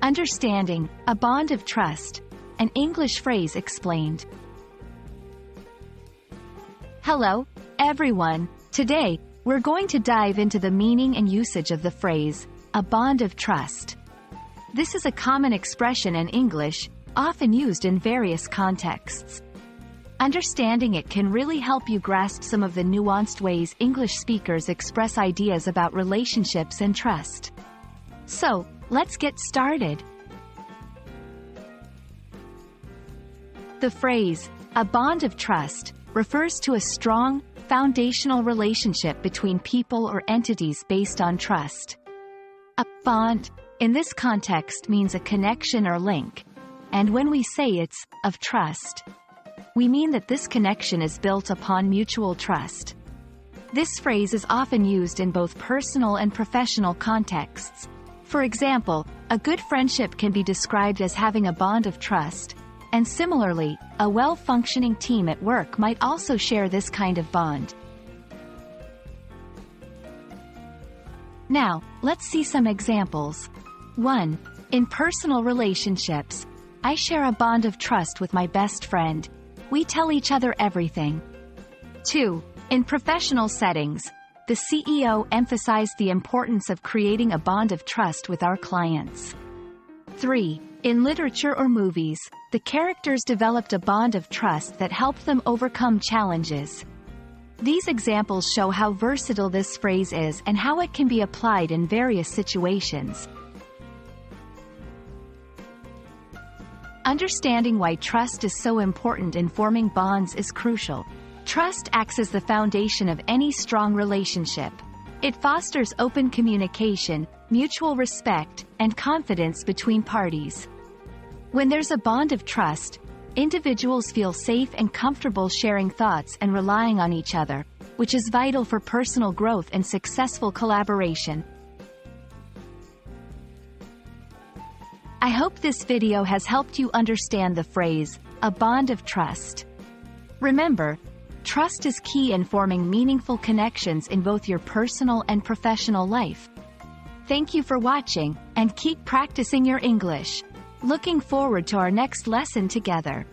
Understanding, a bond of trust. An English phrase explained. Hello, everyone. Today, we're going to dive into the meaning and usage of the phrase, a bond of trust. This is a common expression in English, often used in various contexts. Understanding it can really help you grasp some of the nuanced ways English speakers express ideas about relationships and trust. So, let's get started. The phrase, a bond of trust, refers to a strong, foundational relationship between people or entities based on trust. A bond, in this context, means a connection or link, and when we say it's of trust, we mean that this connection is built upon mutual trust. This phrase is often used in both personal and professional contexts. For example, a good friendship can be described as having a bond of trust, and similarly, a well-functioning team at work might also share this kind of bond. Now, let's see some examples. 1. In personal relationships, I share a bond of trust with my best friend. We tell each other everything. 2. In professional settings, the CEO emphasized the importance of creating a bond of trust with our clients. 3. In literature or movies, the characters developed a bond of trust that helped them overcome challenges. These examples show how versatile this phrase is and how it can be applied in various situations. Understanding why trust is so important in forming bonds is crucial. Trust acts as the foundation of any strong relationship. It fosters open communication, mutual respect, and confidence between parties. When there's a bond of trust, individuals feel safe and comfortable sharing thoughts and relying on each other, which is vital for personal growth and successful collaboration. I hope this video has helped you understand the phrase, a bond of trust. Remember, trust is key in forming meaningful connections in both your personal and professional life. Thank you for watching, and keep practicing your English. Looking forward to our next lesson together.